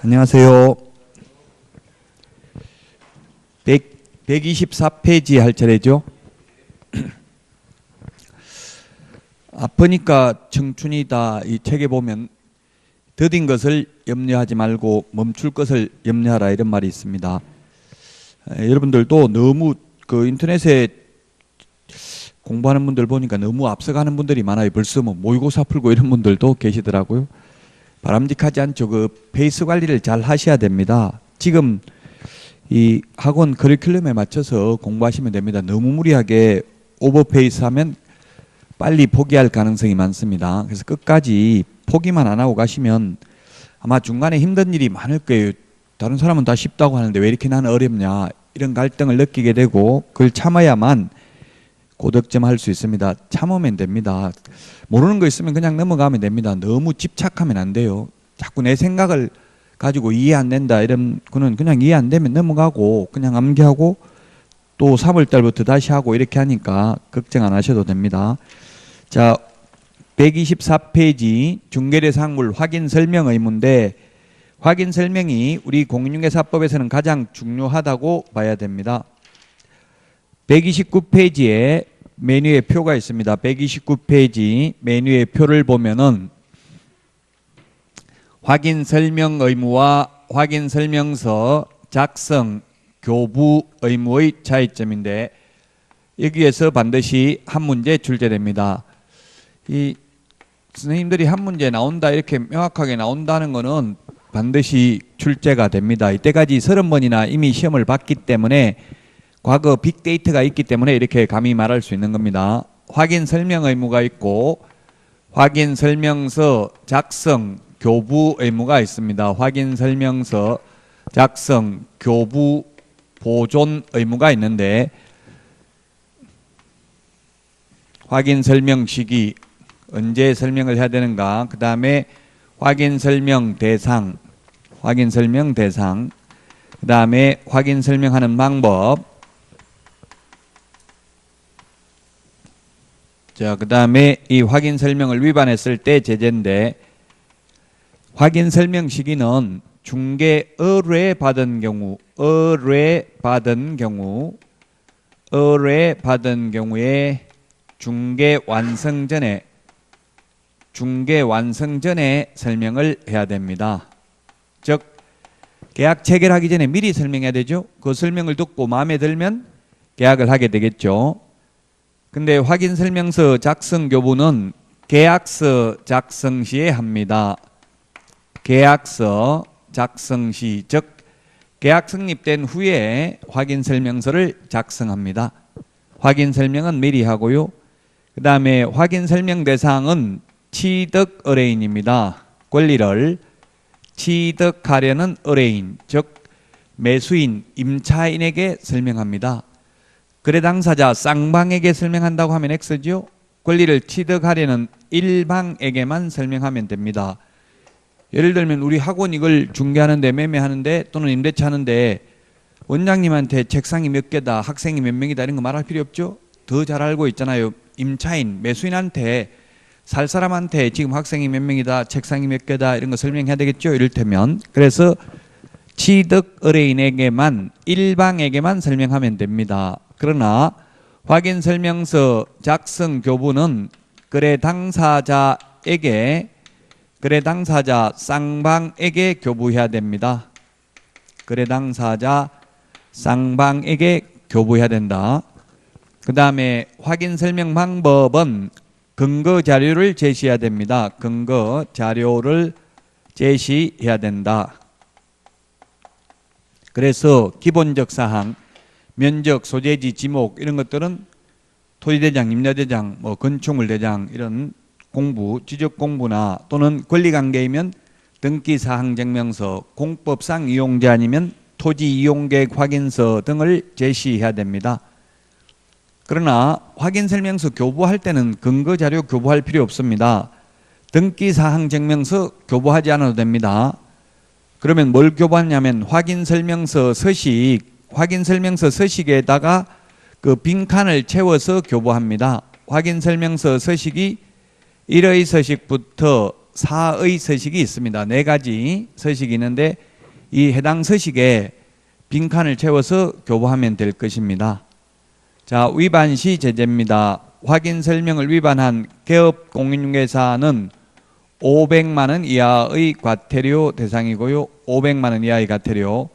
안녕하세요. 124페이지 할 차례죠. 아프니까 청춘이다. 이 책에 보면 더딘 것을 염려하지 말고 멈출 것을 염려하라 이런 말이 있습니다. 여러분들도 너무 그 인터넷에 공부하는 분들 보니까 너무 앞서가는 분들이 많아요. 벌써 뭐 모의고사 풀고 이런 분들도 계시더라고요. 바람직하지 않죠. 그 페이스 관리를 잘 하셔야 됩니다. 지금 이 학원 커리큘럼에 맞춰서 공부하시면 됩니다. 너무 무리하게 오버페이스 하면 빨리 포기할 가능성이 많습니다. 그래서 끝까지 포기만 안 하고 가시면 아마 중간에 힘든 일이 많을 거예요. 다른 사람은 다 쉽다고 하는데 왜 이렇게 나는 어렵냐 이런 갈등을 느끼게 되고 그걸 참아야만 고득점할 수 있습니다. 참으면 됩니다. 모르는 거 있으면 그냥 넘어가면 됩니다. 너무 집착하면 안 돼요. 자꾸 내 생각을 가지고 이해 안 된다 이런 거는 그냥 이해 안 되면 넘어가고 그냥 암기하고 또 3월 달부터 다시 하고 이렇게 하니까 걱정 안 하셔도 됩니다. 자, 124페이지 중개대상물 확인 설명 의무인데 확인 설명이 우리 공인중개사법에서는 가장 중요하다고 봐야 됩니다. 129페이지에 메뉴에 표가 있습니다. 129페이지 메뉴의 표를 보면은 확인 설명 의무와 확인 설명서 작성 교부 의무의 차이점인데 여기에서 반드시 한 문제 출제됩니다. 이 선생님들이 한 문제 나온다 이렇게 명확하게 나온다는 것은 반드시 출제가 됩니다. 이때까지 30번이나 이미 시험을 봤기 때문에 과거 빅데이터가 있기 때문에 이렇게 감히 말할 수 있는 겁니다. 확인 설명 의무가 있고 확인 설명서 작성 교부 의무가 있습니다. 확인 설명서 작성 교부 보존 의무가 있는데 확인 설명 시기 언제 설명을 해야 되는가, 그 다음에 확인 설명 대상, 그 다음에 확인 설명하는 방법, 자, 그 다음에 이 확인 설명을 위반했을 때 제재인데 확인 설명 시기는 중개 의뢰받은 경우에 중개 완성 전에 설명을 해야 됩니다. 즉 계약 체결하기 전에 미리 설명해야 되죠. 그 설명을 듣고 마음에 들면 계약을 하게 되겠죠. 근데 확인 설명서 작성 교부는 계약서 작성 시에 합니다. 계약서 작성 시, 즉 계약 성립된 후에 확인 설명서를 작성합니다. 확인 설명은 미리 하고요. 그 다음에 확인 설명 대상은 취득 의뢰인입니다. 권리를 취득하려는 의뢰인, 즉 매수인, 임차인에게 설명합니다. 거래 당사자 쌍방에게 설명한다고 하면 X죠. 권리를 취득하려는 일방에게만 설명하면 됩니다. 예를 들면 우리 학원 이걸 중개하는데 매매하는데 또는 임대차 하는데 원장님한테 책상이 몇 개다, 학생이 몇 명이다 이런 거 말할 필요 없죠. 더 잘 알고 있잖아요. 임차인, 매수인한테 살 사람한테 지금 학생이 몇 명이다, 책상이 몇 개다 이런 거 설명해야 되겠죠. 이를테면 그래서 취득 의뢰인에게만 일방에게만 설명하면 됩니다. 그러나 확인 설명서 작성 교부는 거래 당사자 쌍방에게 교부해야 됩니다. 거래 당사자 쌍방에게 교부해야 된다. 그 다음에 확인 설명 방법은 근거 자료를 제시해야 됩니다. 근거 자료를 제시해야 된다. 그래서 기본적 사항, 면적, 소재지, 지목 이런 것들은 토지대장, 임야대장, 뭐 건축물대장 이런 공부, 지적 공부나 또는 권리관계이면 등기사항증명서, 공법상 이용자 아니면 토지 이용계획 확인서 등을 제시해야 됩니다. 그러나 확인설명서 교부할 때는 근거자료 교부할 필요 없습니다. 등기사항증명서 교부하지 않아도 됩니다. 그러면 뭘 교부하냐면 확인설명서 서식에다가 그 빈칸을 채워서 교부합니다. 확인설명서 서식이 1의 서식부터 4의 서식이 있습니다. 4가지 서식이 있는데 이 해당 서식에 빈칸을 채워서 교부하면 될 것입니다. 자, 위반 시 제재입니다. 확인 설명을 위반한 개업 공인중개사는 500만 원 이하의 과태료 대상이고요. 500만 원 이하의 과태료.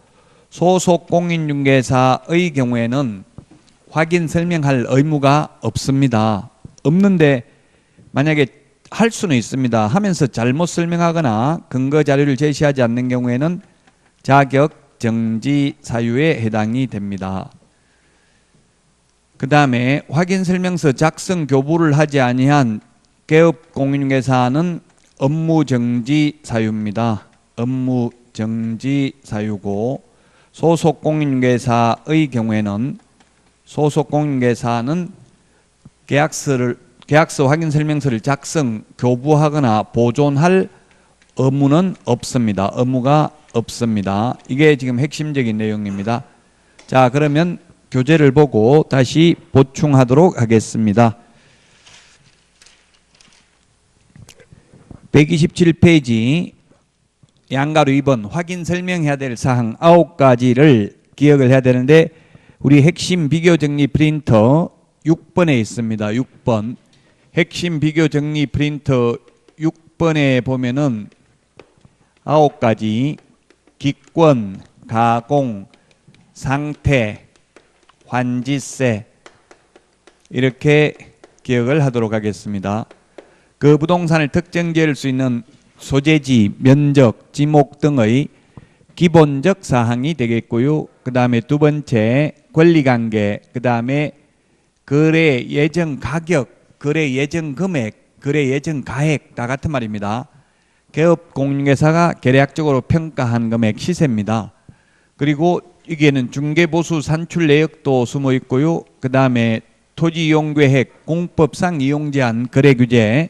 소속 공인중개사의 경우에는 확인 설명할 의무가 없습니다. 없는데 만약에 할 수는 있습니다. 하면서 잘못 설명하거나 근거 자료를 제시하지 않는 경우에는 자격 정지 사유에 해당이 됩니다. 그 다음에 확인 설명서 작성 교부를 하지 아니한 개업 공인중개사는 업무 정지 사유입니다. 업무 정지 사유고, 소속 공인중개사의 경우에는 소속 공인중개사는 계약서 확인 설명서를 작성, 교부하거나 보존할 의무는 없습니다. 의무가 없습니다. 이게 지금 핵심적인 내용입니다. 자, 그러면 교재를 보고 다시 보충하도록 하겠습니다. 127페이지 양가로 2번 확인 설명해야 될 사항 9가지를 기억을 해야 되는데, 우리 핵심 비교 정리 프린터 6번에 있습니다. 6번 핵심 비교 정리 프린터 6번에 보면은 9가지 기권, 가공, 상태, 환지세 이렇게 기억을 하도록 하겠습니다. 그 부동산을 특정 지을 수 있는 소재지, 면적, 지목 등의 기본적 사항이 되겠고요. 그 다음에 두 번째 권리관계, 그 다음에 거래 예정 가격, 거래 예정 금액, 거래 예정 가액 다 같은 말입니다. 개업 공인중개사가 계략적으로 평가한 금액 시세입니다. 그리고 여기에는 중개보수 산출 내역도 숨어 있고요. 그 다음에 토지 이용 계획, 공법상 이용 제한, 거래 규제,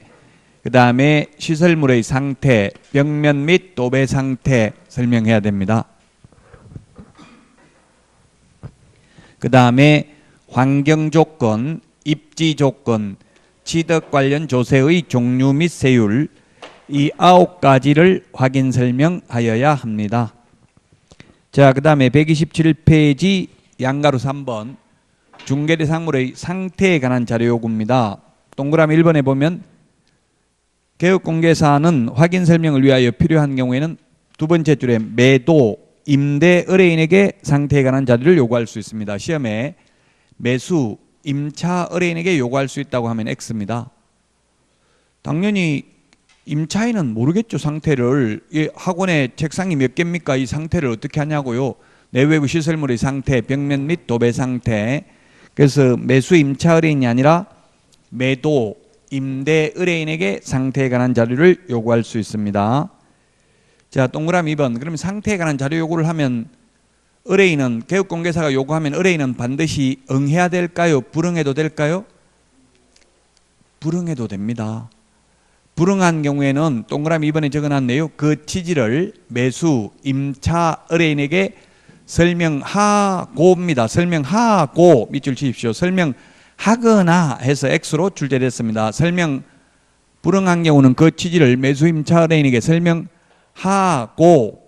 그 다음에 시설물의 상태, 벽면 및 도배 상태 설명해야 됩니다. 그 다음에 환경 조건, 입지 조건, 취득 관련 조세의 종류 및 세율, 이 9가지를 확인 설명하여야 합니다. 자, 그 다음에 127페이지 양가로 3번 중개대상물의 상태에 관한 자료 요구입니다. 동그라미 1번에 보면 개업공개사는 확인 설명을 위하여 필요한 경우에는 두 번째 줄에 매도, 임대 의뢰인에게 상태에 관한 자료를 요구할 수 있습니다. 시험에 매수, 임차 의뢰인에게 요구할 수 있다고 하면 X입니다. 당연히 임차인은 모르겠죠. 상태를. 이 학원에 책상이 몇 개입니까? 이 상태를 어떻게 하냐고요. 내외부 시설물의 상태, 벽면 및 도배 상태. 그래서 매수 임차 의뢰인이 아니라 매도 임대 의뢰인에게 상태에 관한 자료를 요구할 수 있습니다. 자, 동그라미 2번. 그러면 상태에 관한 자료 요구를 하면 의뢰인은, 개업공개사가 요구하면 의뢰인은 반드시 응해야 될까요? 불응해도 될까요? 불응해도 됩니다. 불응한 경우에는 동그라미 2번에 적어놨네요. 그 취지를 매수, 임차 의뢰인에게 설명하고입니다. 설명하고 밑줄 치십시오. 설명하거나 해서 X로 출제됐습니다. 설명 불응한 경우는 그 취지를 매수, 임차 의뢰인에게 설명하고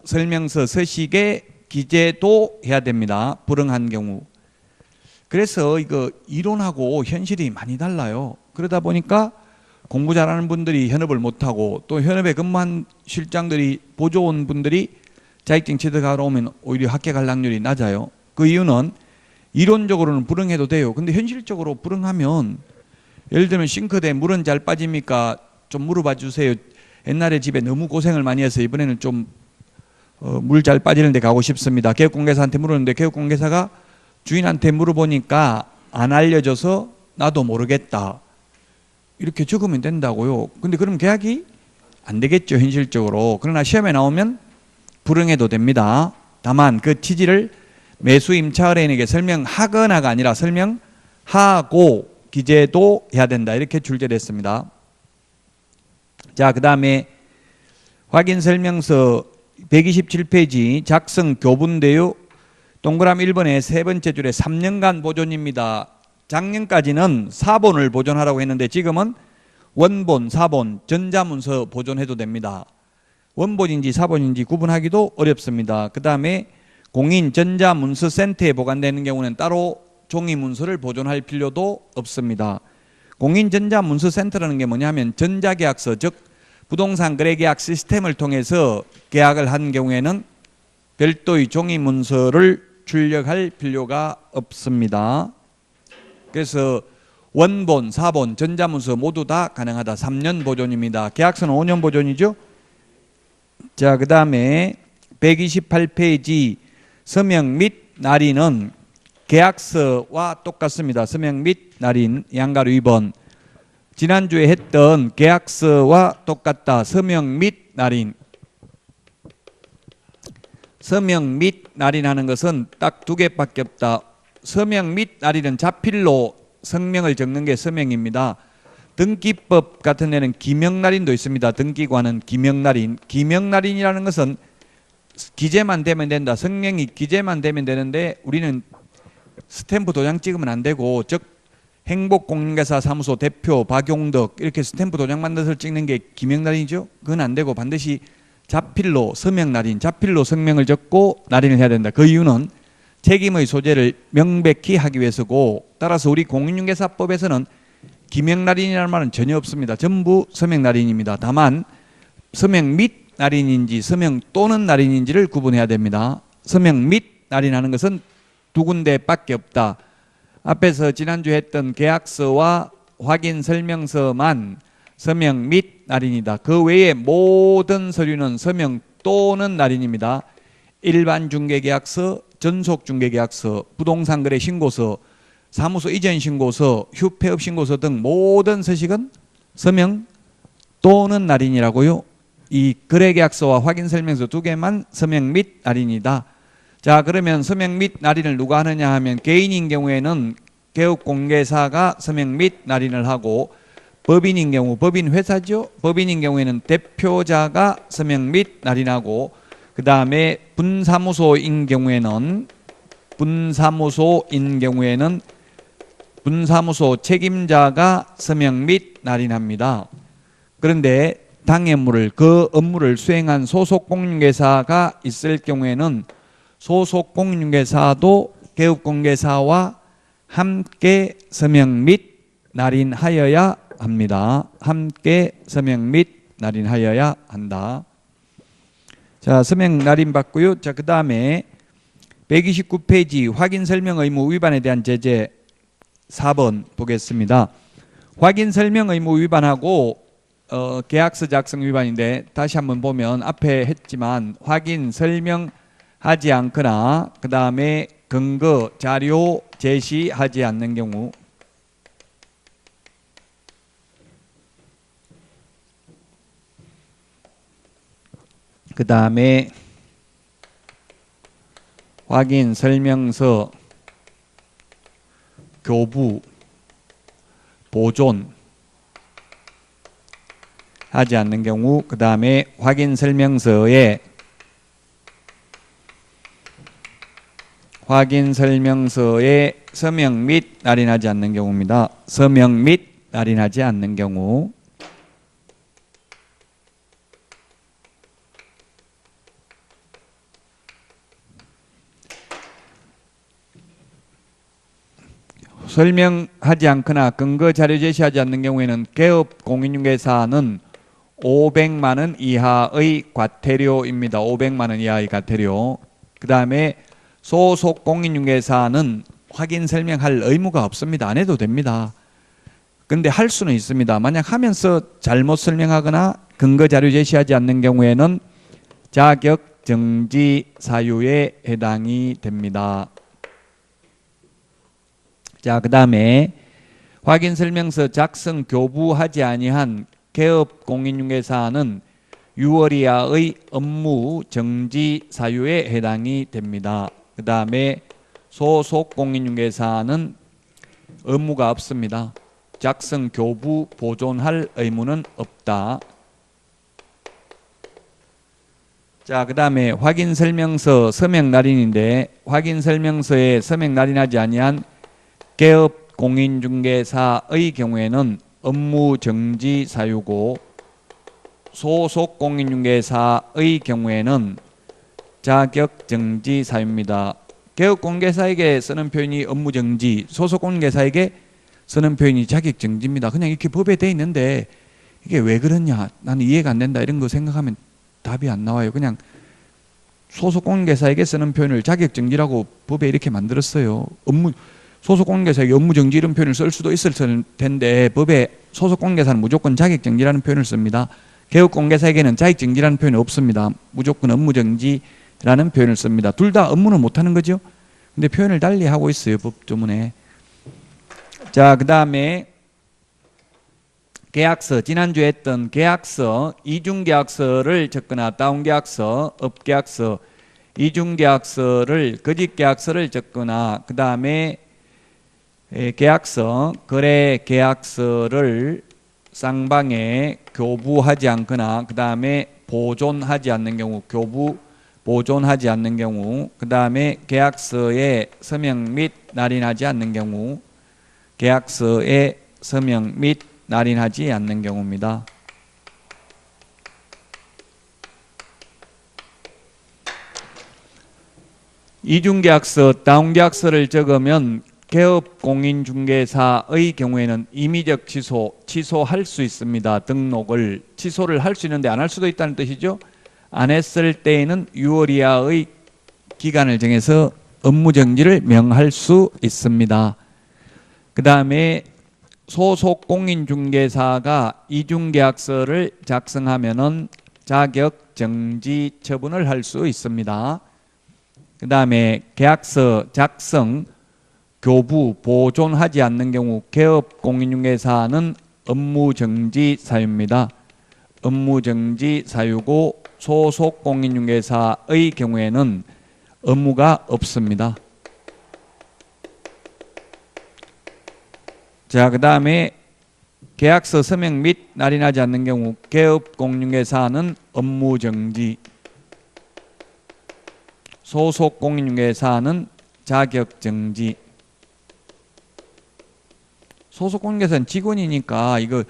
설명서 서식에 기재도 해야 됩니다. 불응한 경우. 그래서 이거 이론하고 현실이 많이 달라요. 그러다 보니까 공부 잘하는 분들이 현업을 못하고 또 현업에 근무한 실장들이 보조원 분들이 자격증 취득하러 오면 오히려 합격할 확률이 낮아요. 그 이유는 이론적으로는 불응해도 돼요. 근데 현실적으로 불응하면 예를 들면 싱크대에 물은 잘 빠집니까? 좀 물어봐 주세요. 옛날에 집에 너무 고생을 많이 해서 이번에는 좀 물 잘 빠지는 데 가고 싶습니다. 개업공개사한테 물었는데 개업공개사가 주인한테 물어보니까 안 알려줘서 나도 모르겠다. 이렇게 적으면 된다고요. 근데 그럼 계약이 안 되겠죠, 현실적으로. 그러나 시험에 나오면 불응해도 됩니다. 다만 그 취지를 매수 임차 의뢰인에게 설명하거나가 아니라 설명하고 기재도 해야 된다. 이렇게 출제됐습니다. 자, 그 다음에 확인 설명서 127페이지 작성 교부인데요. 동그라미 1번에 세 번째 줄에 3년간 보존입니다. 작년까지는 사본을 보존하라고 했는데 지금은 원본, 사본, 전자문서 보존해도 됩니다. 원본인지 사본인지 구분하기도 어렵습니다. 그 다음에 공인 전자문서센터에 보관되는 경우는 따로 종이 문서를 보존할 필요도 없습니다. 공인 전자문서센터라는 게 뭐냐면 전자계약서, 즉 부동산 거래계약 시스템을 통해서 계약을 한 경우에는 별도의 종이 문서를 출력할 필요가 없습니다. 그래서 원본, 사본, 전자문서 모두 다 가능하다. 3년 보존입니다. 계약서는 5년 보존이죠. 자, 그 다음에 128페이지 서명 및 날인은 계약서와 똑같습니다. 서명 및 날인 양가로 2번. 지난주에 했던 계약서와 똑같다. 서명 및 날인. 서명 및 날인하는 것은 딱 두 개밖에 없다. 서명 및 날인은 자필로 성명을 적는 게 서명입니다. 등기법 같은 데는 기명날인도 있습니다. 등기관은 기명날인. 기명날인이라는 것은 기재만 되면 된다. 성명이 기재만 되면 되는데 우리는 스탬프 도장 찍으면 안 되고, 즉 행복공인중개사 사무소 대표 박용덕 이렇게 스탬프 도장 만들어서 찍는 게 기명날인이죠. 그건 안 되고 반드시 자필로 서명날인, 자필로 성명을 적고 날인을 해야 된다. 그 이유는 책임의 소재를 명백히 하기 위해서고, 따라서 우리 공인중개사법에서는 기명날인이라는 말은 전혀 없습니다. 전부 서명날인입니다. 다만 서명 및 날인인지 서명 또는 날인인지를 구분해야 됩니다. 서명 및 날인하는 것은 두 군데밖에 없다. 앞에서 지난주에 했던 계약서와 확인설명서만 서명 및 날인이다. 그 외에 모든 서류는 서명 또는 날인입니다. 일반 중개계약서, 전속중개계약서, 부동산거래 신고서, 사무소 이전 신고서, 휴폐업 신고서 등 모든 서식은 서명 또는 날인이라고요. 이 거래계약서와 확인설명서 두 개만 서명 및 날인이다. 자, 그러면 서명 및 날인을 누가 하느냐 하면 개인인 경우에는 개업공개사가 서명 및 날인을 하고, 법인인 경우, 법인 회사죠. 법인인 경우에는 대표자가 서명 및 날인하고, 그 다음에 분사무소인 경우에는 분사무소 책임자가 서명 및 날인합니다. 그런데 당해물을, 그 업무를 수행한 소속공인중개사가 있을 경우에는 소속공인중개사도 개업공개사와 함께 서명 및 날인하여야 합니다. 함께 서명 및 날인하여야 한다. 자, 서명 날인 받고요. 자, 그 다음에 129페이지 확인설명 의무 위반에 대한 제재 4번 보겠습니다. 확인설명 의무 위반하고 계약서 작성 위반인데, 다시 한번 보면 앞에 했지만 확인 설명하지 않거나 그 다음에 근거 자료 제시하지 않는 경우, 그 다음에 확인 설명서 교부 보존 하지 않는 경우, 그 다음에 확인 설명서에 서명 및 날인하지 않는 경우입니다. 서명 및 날인하지 않는 경우. 설명하지 않거나 근거 자료 제시하지 않는 경우에는 개업 공인중개사는 500만 원 이하의 과태료입니다. 500만 원 이하의 과태료. 그 다음에 소속 공인중개사는 확인 설명할 의무가 없습니다. 안 해도 됩니다. 근데 할 수는 있습니다. 만약 하면서 잘못 설명하거나 근거 자료 제시하지 않는 경우에는 자격 정지 사유에 해당이 됩니다. 자, 그 다음에 확인설명서 작성 교부하지 아니한 개업 공인중개사는 6월 이하의 업무 정지 사유에 해당이 됩니다. 그 다음에 소속 공인중개사는 의무가 없습니다. 작성 교부 보존할 의무는 없다. 자, 그 다음에 확인설명서 서명 날인인데, 확인설명서에 서명 날인하지 아니한 개업 공인중개사의 경우에는 업무 정지 사유고, 소속 공인중개사의 경우에는 자격정지 사유입니다. 개업공개사에게 쓰는 표현이 업무정지, 소속공인중개사에게 쓰는 표현이 자격정지입니다. 그냥 이렇게 법에 돼 있는데 이게 왜 그러냐, 나는 이해가 안 된다, 이런 거 생각하면 답이 안 나와요. 그냥 소속공인중개사에게 쓰는 표현을 자격정지라고 법에 이렇게 만들었어요. 소속공인중개사에게 업무정지 이런 표현을 쓸 수도 있을 텐데 법에 소속공인중개사는 무조건 자격정지라는 표현을 씁니다. 개업공개사에게는 자격정지라는 표현이 없습니다. 무조건 업무정지라는 표현을 씁니다. 둘 다 업무는 못하는 거죠. 근데 표현을 달리 하고 있어요, 법조문에. 자, 그 다음에 계약서, 지난주에 했던 계약서, 이중계약서를 적거나 다운계약서, 업계약서, 이중계약서를, 거짓계약서를 적거나 그 다음에 계약서, 거래계약서를 쌍방에 교부하지 않거나 그 다음에 보존하지 않는 경우, 보존하지 않는 경우, 그 다음에 계약서에 서명 및 날인하지 않는 경우, 계약서에 서명 및 날인하지 않는 경우입니다. 이중계약서, 다운계약서를 적으면 개업공인중개사의 경우에는 임의적 취소할 수 있습니다. 등록을 취소를 할 수 있는데 안 할 수도 있다는 뜻이죠. 안 했을 때에는 6월 이하의 기간을 정해서 업무정지를 명할 수 있습니다. 그 다음에 소속공인중개사가 이중계약서를 작성하면은 자격정지 처분을 할 수 있습니다. 그 다음에 계약서 작성, 교부, 보존하지 않는 경우 개업공인중개사는 업무정지 사유입니다. 업무정지 사유고 소속공인중개사의 경우에는 업무가 없습니다. 자, 그 다음에 계약서 서명 및 날인하지 않는 경우 개업공인중개사는 업무정지, 소속공인중개사는 자격정지. 소속공인중개사는 직원이니까 이거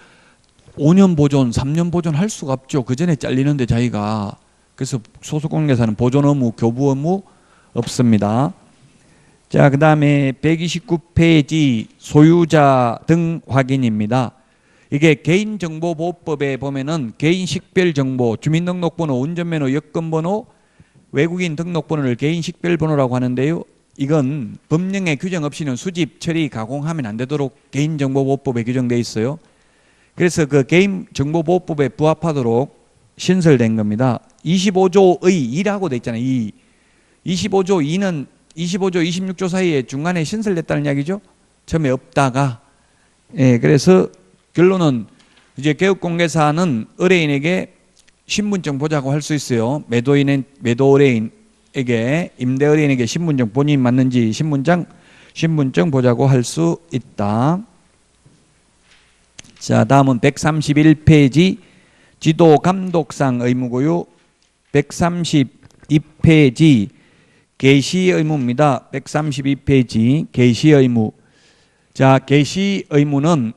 5년 보존, 3년 보존 할 수가 없죠. 그 전에 잘리는데 자기가. 그래서 소속공인중개사는 보존 업무, 교부 업무 없습니다. 자, 그 다음에 129페이지 소유자 등 확인입니다. 이게 개인정보보호법에 보면은 개인식별정보, 주민등록번호, 운전면허, 여권번호, 외국인 등록번호를 개인식별번호라고 하는데요. 이건 법령에 규정 없이는 수집, 처리, 가공하면 안 되도록 개인정보보호법에 규정되어 있어요. 그래서 그 개인정보보호법에 부합하도록 신설된 겁니다. 25조의 2라고 돼 있잖아요. 25조 2는 25조 26조 사이에 중간에 신설됐다는 이야기죠. 처음에 없다가. 예, 그래서 결론은 이제 개업공개사는 의뢰인에게 신분증 보자고 할 수 있어요. 매도 의뢰인에게, 임대 의뢰인에게 신분증, 본인 맞는지 신분증 보자고 할 수 있다. 자, 다음은 131페이지 지도 감독상 의무고요. 132페이지 개시 의무입니다. 132페이지 개시 의무. 자, 개시 의무는,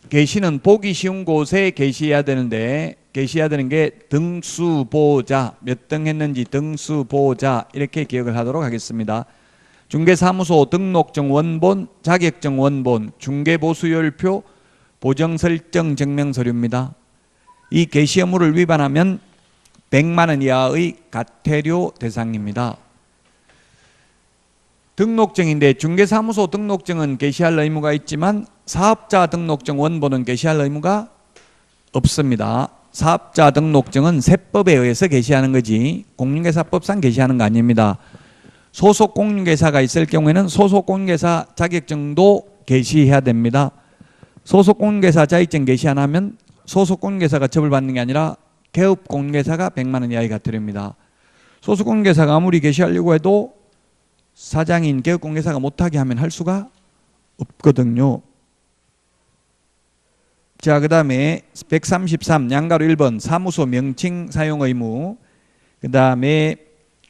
개시는 보기 쉬운 곳에 게시해야 되는데, 게시해야 되는 게 등수보자, 몇 등 했는지 등수보자, 이렇게 기억을 하도록 하겠습니다. 중개사무소 등록증 원본, 자격증 원본, 중개보수열표, 보정설정 증명서류입니다. 이 게시 의무를 위반하면 100만 원 이하의 과태료 대상입니다. 등록증인데 중개사무소 등록증은 게시할 의무가 있지만 사업자 등록증 원본은 게시할 의무가 없습니다. 사업자 등록증은 세법에 의해서 게시하는 거지 공인중개사법상 게시하는 거 아닙니다. 소속 공인중개사가 있을 경우에는 소속 공인중개사 자격증도 게시해야 됩니다. 소속 공인중개사 자격증 게시 안 하면 소속 공인중개사가 처벌받는 게 아니라 개업 공인중개사가 100만 원 이하의 과태료입니다. 소속 공인중개사가 아무리 게시하려고 해도 사장인 개업공개사가 못하게 하면 할 수가 없거든요. 자, 그 다음에 133 양가로 1번 사무소 명칭 사용 의무, 그 다음에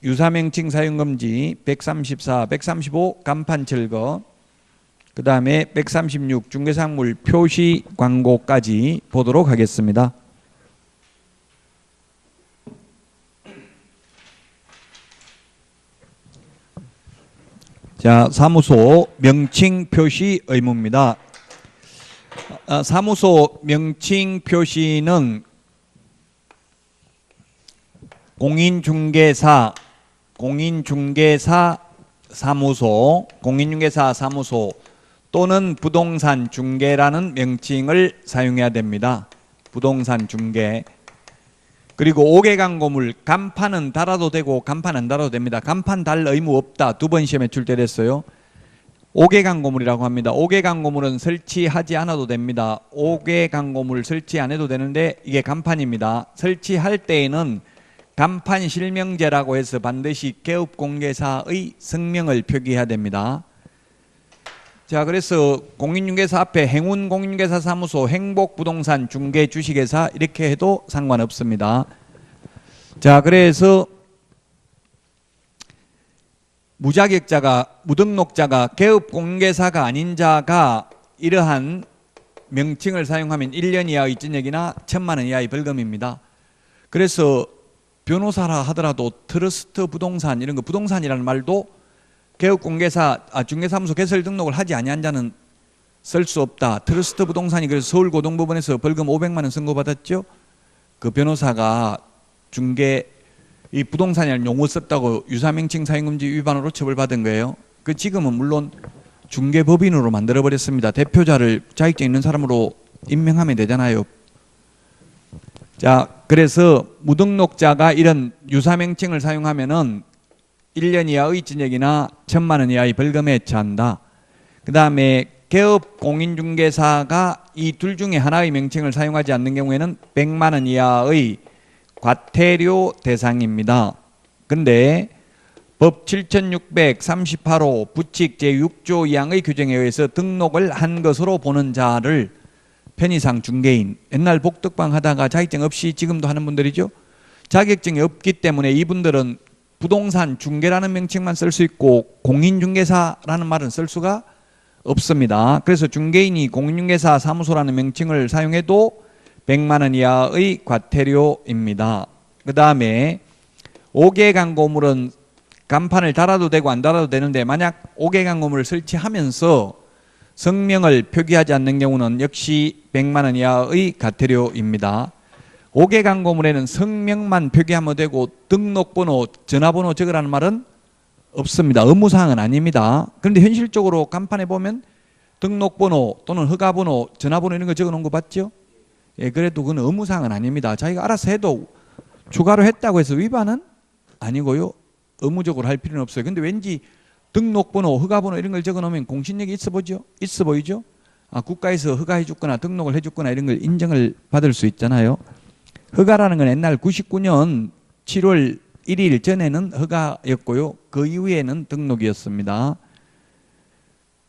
유사명칭 사용금지, 134, 135 간판 철거, 그 다음에 136 중개사물 표시 광고까지 보도록 하겠습니다. 자, 사무소 명칭 표시 의무입니다. 사무소 명칭 표시는 공인중개사 사무소 또는 부동산 중개라는 명칭을 사용해야 됩니다. 부동산 중개. 그리고 5개 광고물 간판은 달아도 되고 간판 안 달아도 됩니다. 간판 달 의무 없다. 2번 시험에 출제됐어요. 5개 광고물이라고 합니다. 5개 광고물은 설치하지 않아도 됩니다. 5개 광고물 설치 안 해도 되는데 이게 간판입니다. 설치할 때에는 간판 실명제라고 해서 반드시 개업공개사의 성명을 표기해야 됩니다. 자, 그래서 공인중개사 앞에 행운공인중개사 사무소, 행복부동산 중개주식회사 이렇게 해도 상관없습니다. 자, 그래서 무등록자가 개업공개사가 아닌 자가 이러한 명칭을 사용하면 1년 이하의 징역이나 1,000만 원 이하의 벌금입니다. 그래서 변호사라 하더라도 트러스트 부동산 이런 거 부동산이라는 말도 중개사무소 개설 등록을 하지 아니한 자는 쓸 수 없다. 트러스트 부동산이 그래서 서울고등법원에서 벌금 500만 원 선고받았죠. 그 변호사가 이 부동산이라는 용어 썼다고 유사명칭 사용금지 위반으로 처벌받은 거예요. 그 지금은 물론 중개법인으로 만들어버렸습니다. 대표자를 자격증 있는 사람으로 임명하면 되잖아요. 자, 그래서 무등록자가 이런 유사명칭을 사용하면은 1년 이하의 징역이나 1,000만 원 이하의 벌금에 처한다. 그 다음에 개업공인중개사가 이 둘 중에 하나의 명칭을 사용하지 않는 경우에는 100만 원 이하의 과태료 대상입니다. 근데 법 7638호 부칙 제6조 2항의 규정에 의해서 등록을 한 것으로 보는 자를 편의상 중개인, 옛날 복덕방 하다가 자격증 없이 지금도 하는 분들이죠. 자격증이 없기 때문에 이분들은 부동산 중개라는 명칭만 쓸 수 있고 공인중개사라는 말은 쓸 수가 없습니다. 그래서 중개인이 공인중개사 사무소라는 명칭을 사용해도 100만 원 이하의 과태료입니다. 그 다음에 5개 광고물은 간판을 달아도 되고 안 달아도 되는데 만약 5개 광고물을 설치하면서 성명을 표기하지 않는 경우는 역시 100만 원 이하의 과태료입니다. 5개 광고물에는 성명만 표기하면 되고 등록번호, 전화번호 적으라는 말은 없습니다. 의무사항은 아닙니다. 그런데 현실적으로 간판에 보면 등록번호 또는 허가번호, 전화번호 이런 거 적어놓은 거 봤죠? 예, 그래도 그건 의무사항은 아닙니다. 자기가 알아서 해도 추가로 했다고 해서 위반은 아니고요. 의무적으로 할 필요는 없어요. 근데 왠지 등록번호, 허가번호 이런 걸 적어놓으면 공신력이 있어 보이죠? 국가에서 허가해 줬거나 등록을 해 줬거나 이런 걸 인정을 받을 수 있잖아요. 허가라는 건 옛날 99년 7월 1일 전에는 허가였고요. 그 이후에는 등록이었습니다.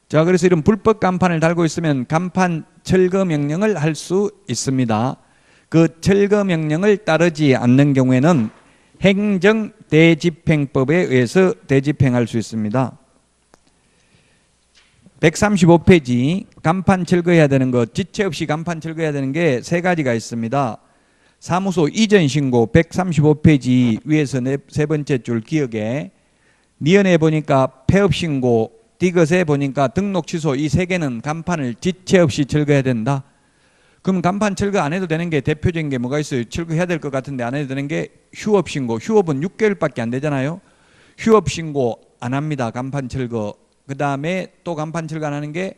자, 그래서 이런 불법 간판을 달고 있으면 간판 철거 명령을 할 수 있습니다. 그 철거 명령을 따르지 않는 경우에는 행정대집행법에 의해서 대집행할 수 있습니다. 135페이지 간판 철거해야 되는 거, 지체 없이 간판 철거해야 되는 게 3가지가 있습니다. 사무소 이전 신고 135페이지 위에서 세 번째 줄 기억에 니은에 보니까 폐업 신고, 디귿에 보니까 등록 취소 이 3개는 간판을 지체 없이 철거해야 된다. 그럼 간판 철거 안 해도 되는 게 대표적인 게 뭐가 있어요? 철거해야 될 것 같은데 안 해도 되는 게 휴업 신고. 휴업은 6개월밖에 안 되잖아요. 휴업 신고 안 합니다. 간판 철거. 그 다음에 또 간판 철거 안 하는 게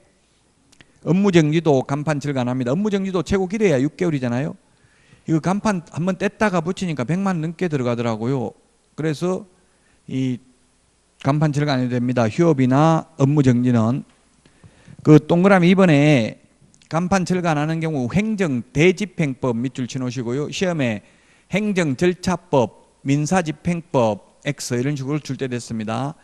업무정지도 간판 철거 안 합니다. 업무정지도 최고 길어야 6개월이잖아요. 이거 간판 한번 뗐다가 붙이니까 100만 원 넘게 들어가더라고요. 그래서 이 간판 철거 안 해도 됩니다. 휴업이나 업무정지는. 그 동그라미 2번에 간판 철거 안 하는 경우 행정대집행법 밑줄 쳐놓으시고요. 시험에 행정절차법, 민사집행법, X 이런 식으로 출제됐습니다.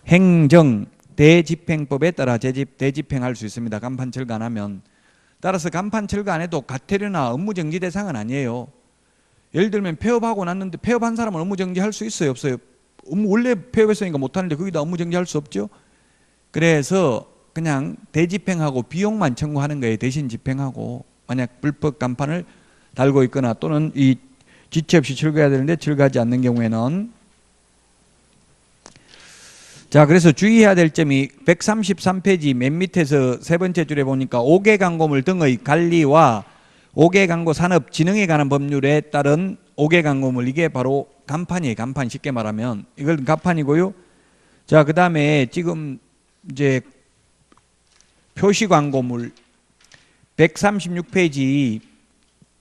행정대집행법에 따라 대집행할 수 있습니다. 간판 철거 안 하면. 따라서 간판 철거 안 해도 과태료나 업무정지 대상은 아니에요. 예를 들면 폐업하고 났는데 폐업한 사람은 업무정지 할 수 있어요? 없어요? 원래 폐업했으니까 못하는데 거기다 업무정지 할 수 없죠? 그래서 그냥 대집행하고 비용만 청구하는 거예요. 대신 집행하고. 만약 불법 간판을 달고 있거나 또는 이 지체 없이 철거해야 되는데 철거하지 않는 경우에는. 자, 그래서 주의해야 될 점이 133페이지 맨 밑에서 세 번째 줄에 보니까 5개 광고물 등의 관리와 5개 광고 산업 진흥에 관한 법률에 따른 5개 광고물, 이게 바로 간판이에요. 간판, 쉽게 말하면 이걸 간판이고요. 자, 그 다음에 지금 이제 표시 광고물 136페이지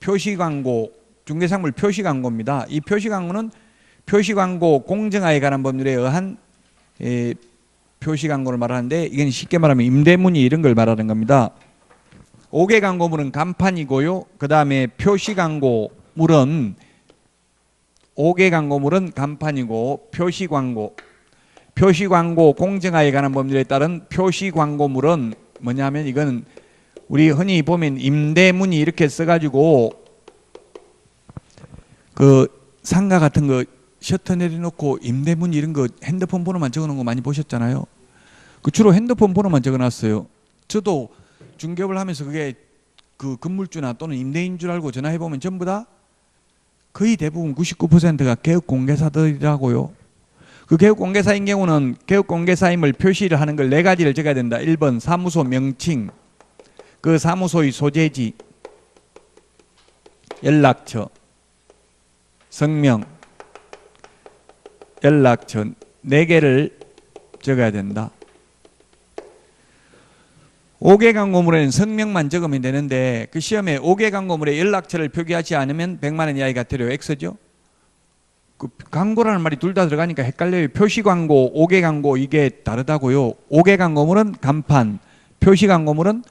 표시 광고, 중개상물 표시 광고입니다. 이 표시 광고는 표시 광고 공정화에 관한 법률에 의한 표시 광고를 말하는데, 이건 쉽게 말하면 임대문의 이런 걸 말하는 겁니다. 5개 광고물은 간판이고요. 그 다음에 표시 광고물은 5개 광고물은 간판이고, 표시 광고 공정화에 관한 법률에 따른 표시 광고물은 뭐냐면, 이건 우리 흔히 보면 임대문의 이렇게 써가지고 그 상가 같은 거 셔터 내려놓고 임대문의 이런 거 핸드폰 번호만 적어놓은 거 많이 보셨잖아요. 그 주로 핸드폰 번호만 적어놨어요. 저도 중개업을 하면서 그게 그 건물주나 또는 임대인 줄 알고 전화해보면 전부 다 거의 대부분 99%가 개업공개사들이라고요. 그 개업공개사인 경우는 개업공개사임을 표시를 하는 걸 4가지를 적어야 된다. 1번 사무소 명칭, 그 사무소의 소재지, 연락처, 성명, 연락처 4개를 적어야 된다. 5개 광고물에는 성명만 적으면 되는데, 그 시험에 5개 광고물에 연락처를 표기하지 않으면 100만 원 이하의 과태료 X죠. 그 광고라는 말이 둘 다 들어가니까 헷갈려요. 표시 광고, 5개 광고 이게 다르다고요. 5개 광고물은 간판, 표시 광고물은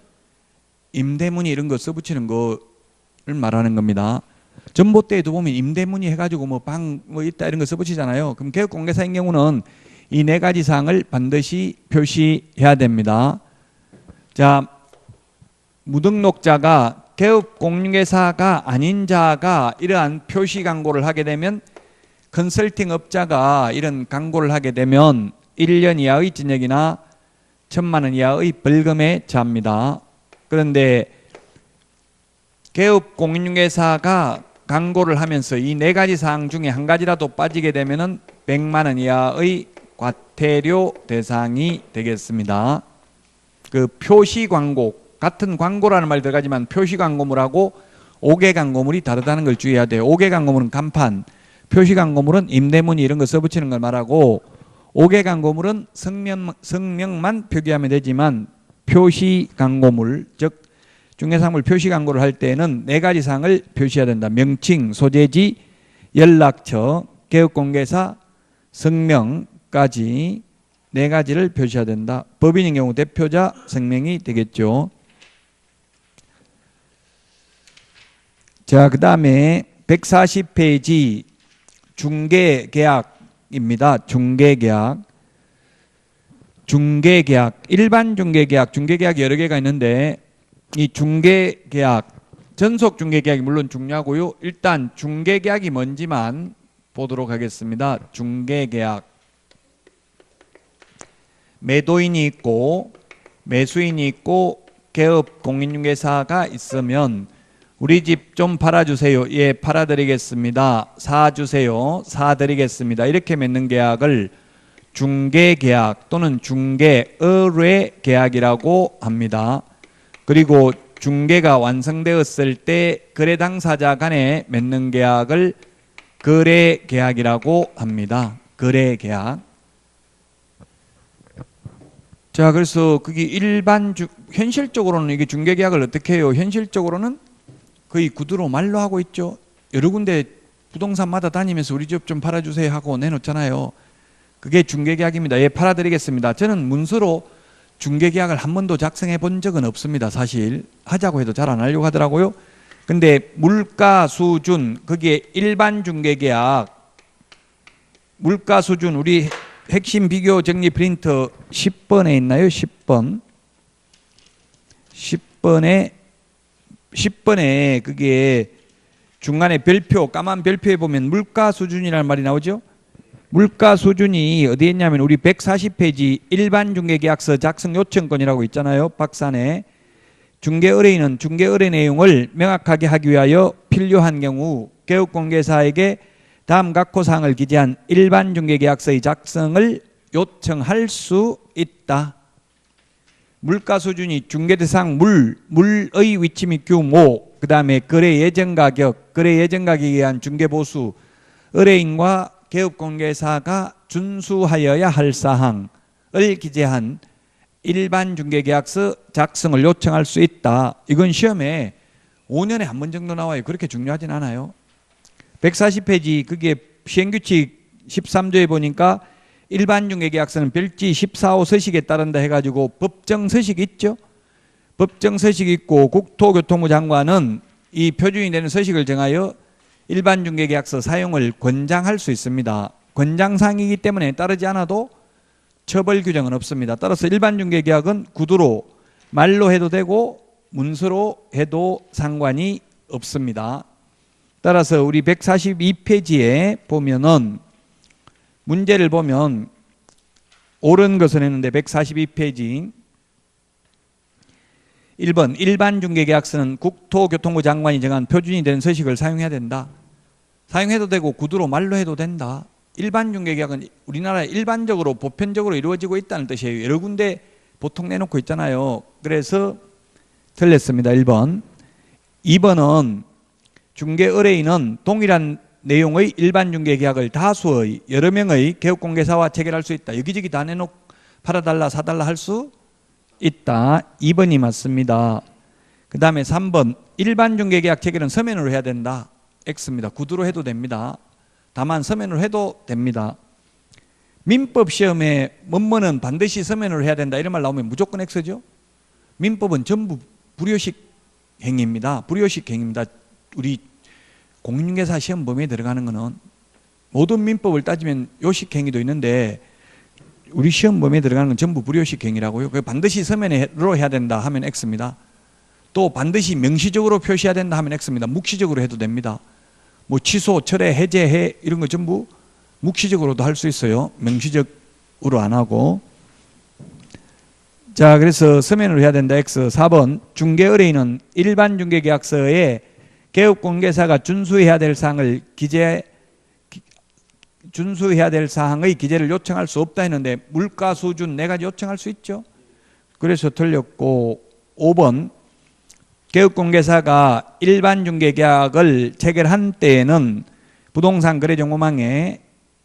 임대문의 이런 거 써붙이는 거를 말하는 겁니다. 전봇대에도 보면 임대문의 해가지고 뭐 방 뭐 있다 이런 거 써붙이잖아요. 그럼 개업공개사인 경우는 이 4가지 사항을 반드시 표시해야 됩니다. 자, 무등록자가 개업공개사가 아닌 자가 이러한 표시 광고를 하게 되면, 컨설팅 업자가 이런 광고를 하게 되면 1년 이하의 징역이나 1,000만 원 이하의 벌금에 처합니다. 그런데 개업공개사가 광고를 하면서 이 4가지 사항 중에 한 가지라도 빠지게 되면은 100만 원 이하의 과태료 대상이 되겠습니다. 그 표시 광고, 같은 광고라는 말이 들어가지만 표시 광고물하고 5개 광고물이 다르다는 걸 주의해야 돼요. 5개 광고물은 간판, 표시 광고물은 임대문의 이런 거 써붙이는 걸 말하고, 5개 광고물은 성명만 표기하면 되지만 표시 광고물, 즉 중개사물 표시 광고를 할 때는 4가지 사항을 표시해야 된다. 명칭, 소재지, 연락처, 개업공개사, 성명까지 4가지를 표시해야 된다. 법인인 경우 대표자 성명이 되겠죠. 자, 그 다음에 140페이지 중개계약입니다. 중개계약. 일반 중개계약, 중개계약이 여러 개가 있는데, 이 중개계약, 전속 중개계약이 물론 중요하고요. 일단 중개계약이 뭔지만 보도록 하겠습니다. 중개계약. 매도인이 있고 매수인이 있고 개업 공인중개사가 있으면, 우리 집 좀 팔아주세요. 예, 팔아드리겠습니다. 사주세요. 사드리겠습니다. 이렇게 맺는 계약을 중개계약 또는 중개의뢰계약이라고 합니다. 그리고 중개가 완성되었을 때 거래 당사자 간에 맺는 계약을 거래계약이라고 합니다. 거래계약. 자, 그래서 그게 현실적으로는 이게 중개계약을 어떻게 해요? 현실적으로는 거의 구두로 말로 하고 있죠. 여러 군데 부동산마다 다니면서 우리 집 좀 팔아주세요 하고 내놓잖아요. 그게 중개계약입니다. 예, 팔아드리겠습니다. 저는 문서로 중개계약을 한 번도 작성해 본 적은 없습니다. 사실 하자고 해도 잘 안 하려고 하더라고요. 근데 물가 수준, 거기에 일반 중개계약 물가 수준, 우리 핵심 비교 정리 프린터 10번에 있나요? 10번에 그게 중간에 별표, 까만 별표에 보면 물가 수준이라는 말이 나오죠. 물가 수준이 어디에 있냐면 우리 140페이지 일반 중개계약서 작성 요청권이라고 있잖아요. 박산에. 중개의뢰인은 중개의뢰 내용을 명확하게 하기 위하여 필요한 경우 개업공개사에게 다음 각호사항을 기재한 일반 중개계약서의 작성을 요청할 수 있다. 물가 수준이 중개대상 물의 위치 및 규모, 그 다음에 거래 예정 가격, 거래 예정 가격에 의한 중개보수, 의뢰인과 개업공개사가 준수하여야 할 사항을 기재한 일반 중개계약서 작성을 요청할 수 있다. 이건 시험에 5년에 한 번 정도 나와요. 그렇게 중요하진 않아요. 140페이지 그게 시행규칙 13조에 보니까 일반 중개계약서는 별지 14호 서식에 따른다 해가지고 법정 서식 있죠. 법정 서식 있고 국토교통부 장관은 이 표준이 되는 서식을 정하여 일반 중개계약서 사용을 권장할 수 있습니다. 권장사항이기 때문에 따르지 않아도 처벌 규정은 없습니다. 따라서 일반 중개계약은 구두로 말로 해도 되고 문서로 해도 상관이 없습니다. 따라서 우리 142페이지에 보면은 문제를 보면 옳은 것은 했는데 142페이지 1번 일반 중개계약서는 국토교통부 장관이 정한 표준이 되는 서식을 사용해야 된다. 사용해도 되고 구두로 말로 해도 된다. 일반 중개계약은 우리나라에 일반적으로 보편적으로 이루어지고 있다는 뜻이에요. 여러 군데 보통 내놓고 있잖아요. 그래서 틀렸습니다. 1번. 2번은 중개 의뢰인은 동일한 내용의 일반 중개계약을 다수의 여러 명의 개업공개사와 체결할 수 있다. 여기저기 다 내놓고 팔아달라 사달라 할 수 있다. 2번이 맞습니다. 그 다음에 3번 일반 중개계약 체결은 서면으로 해야 된다. X입니다. 구두로 해도 됩니다. 다만 서면으로 해도 됩니다. 민법 시험에 뭐뭐는 반드시 서면으로 해야 된다 이런 말 나오면 무조건 X죠. 민법은 전부 불효식 행위입니다. 불효식 행위입니다. 우리 공인중개사 시험 범위에 들어가는 거는 모든 민법을 따지면 요식 행위도 있는데 우리 시험 범위에 들어가는 건 전부 불효식 행위라고요. 반드시 서면으로 해야 된다 하면 X입니다. 또 반드시 명시적으로 표시해야 된다 하면 X입니다. 묵시적으로 해도 됩니다. 뭐 취소, 철회, 해제해 이런 거 전부 묵시적으로도 할 수 있어요. 명시적으로 안 하고. 자, 그래서 서면으로 해야 된다. X. 4번 중개 의뢰인은 일반 중개계약서에 개업공개사가 준수해야 될 사항의 기재를 요청할 수 없다 했는데 물가 수준 4가지 요청할 수 있죠. 그래서 틀렸고 5번 개업공개사가 일반 중개계약을 체결한 때에는 부동산 거래정보망에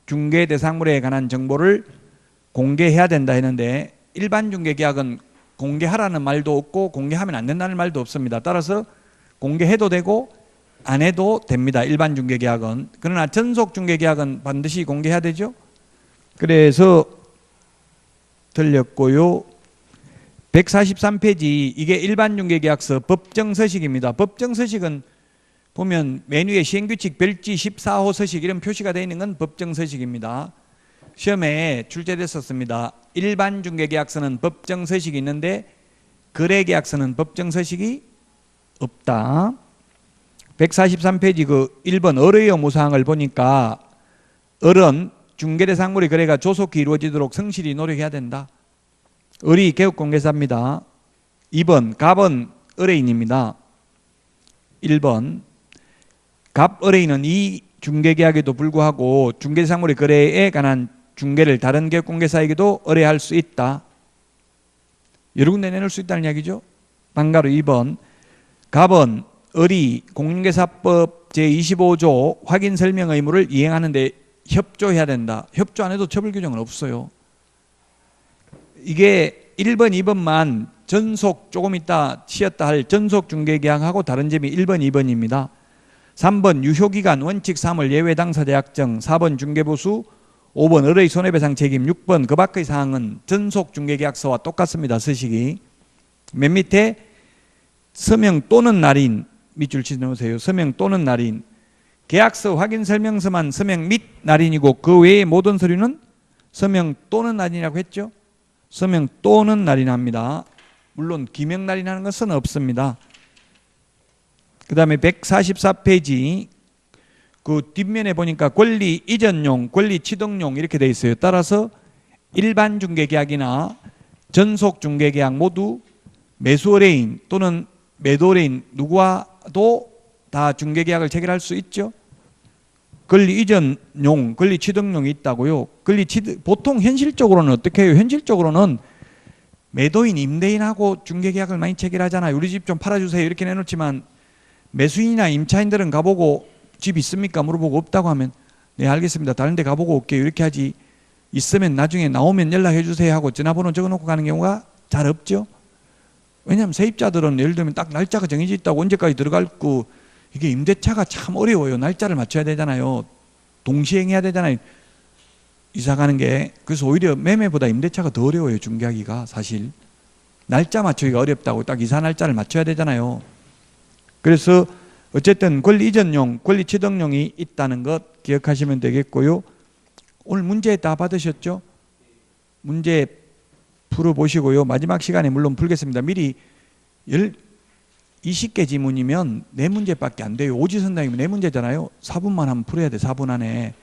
중개대상물에 관한 정보를 공개해야 된다 했는데 일반 중개계약은 공개하라는 말도 없고 공개하면 안 된다는 말도 없습니다. 따라서 공개해도 되고 안 해도 됩니다. 일반 중개계약은. 그러나 전속 중개계약은 반드시 공개해야 되죠. 그래서 틀렸고요. 143페이지 이게 일반 중개계약서 법정서식입니다. 법정서식은 보면 메뉴에 시행규칙 별지 14호 서식 이런 표시가 되어 있는 건 법정서식입니다. 시험에 출제됐었습니다. 일반 중개계약서는 법정서식이 있는데 거래계약서는 법정서식이 없다. 143페이지 그 1번 을의 의무사항을 보니까 을은 중개대상물의 거래가 조속히 이루어지도록 성실히 노력해야 된다. 을이 개업공개사입니다. 2번 갑은 의뢰인입니다. 1번 갑 의뢰인은 이 중개계약에도 불구하고 중개대상물의 거래에 관한 중개를 다른 개업공개사에게도 의뢰할 수 있다. 여러 군데 내놓을 수 있다는 이야기죠. 반가로 2번 갑은 을이 공인중개사법 제25조 확인 설명 의무를 이행하는데 협조해야 된다. 협조 안 해도 처벌 규정은 없어요. 이게 1번, 2번만 전속 조금 있다 쉬었다 할 전속 중개계약하고 다른 점이 1번, 2번입니다. 3번 유효기간 원칙 3월 예외 당사자 약정 4번 중개보수 5번 을의 손해배상 책임 6번 그 밖의 사항은 전속 중개계약서와 똑같습니다. 서식이. 맨 밑에 서명 또는 날인 밑줄 치놓으세요. 서명 또는 날인. 계약서 확인 설명서만 서명 및 날인이고 그 외의 모든 서류는 서명 또는 날인이라고 했죠. 서명 또는 날인합니다. 물론 기명 날인하는 것은 없습니다. 그 다음에 144페이지 그 뒷면에 보니까 권리 이전용, 권리 취득용 이렇게 되어 있어요. 따라서 일반 중개계약이나 전속 중개계약 모두 매수 의뢰인 또는 매도 의뢰인 누구와도 다 중개계약을 체결할 수 있죠. 권리 이전용, 권리 취득용이 있다고요. 보통 현실적으로는 어떻게 해요? 현실적으로는 매도인, 임대인하고 중개계약을 많이 체결하잖아요. 우리 집 좀 팔아주세요 이렇게 내놓지만 매수인이나 임차인들은 가보고 집 있습니까? 물어보고 없다고 하면 네 알겠습니다. 다른 데 가보고 올게요. 이렇게 하지. 있으면 나중에 나오면 연락해 주세요 하고 전화번호 적어놓고 가는 경우가 잘 없죠. 왜냐하면 세입자들은 예를 들면 딱 날짜가 정해져 있다고 언제까지 들어갈 거 이게 임대차가 참 어려워요. 날짜를 맞춰야 되잖아요. 동시행해야 되잖아요. 이사 가는 게. 그래서 오히려 매매보다 임대차가 더 어려워요. 중개하기가 사실. 날짜 맞추기가 어렵다고 딱 이사 날짜를 맞춰야 되잖아요. 그래서 어쨌든 권리 이전용, 권리 취득용이 있다는 것 기억하시면 되겠고요. 오늘 문제 다 받으셨죠? 문제 풀어보시고요. 마지막 시간에 물론 풀겠습니다. 미리 20개 지문이면 4문제밖에 안 돼요. 오지선당이면 4문제잖아요. 4분만 하면 풀어야 돼. 4분 안에.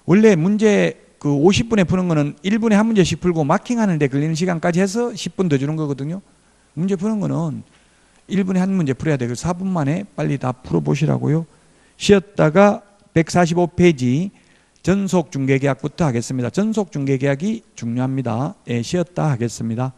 원래 문제 그 50분에 푸는 거는 1분에 한 문제씩 풀고 마킹하는 데 걸리는 시간까지 해서 10분 더 주는 거거든요. 문제 푸는 거는 1분에 한 문제 풀어야 돼. 그래서 4분 만에 빨리 다 풀어보시라고요. 쉬었다가 145페이지 전속 중개계약부터 하겠습니다. 전속 중개계약이 중요합니다. 예, 쉬었다 하겠습니다.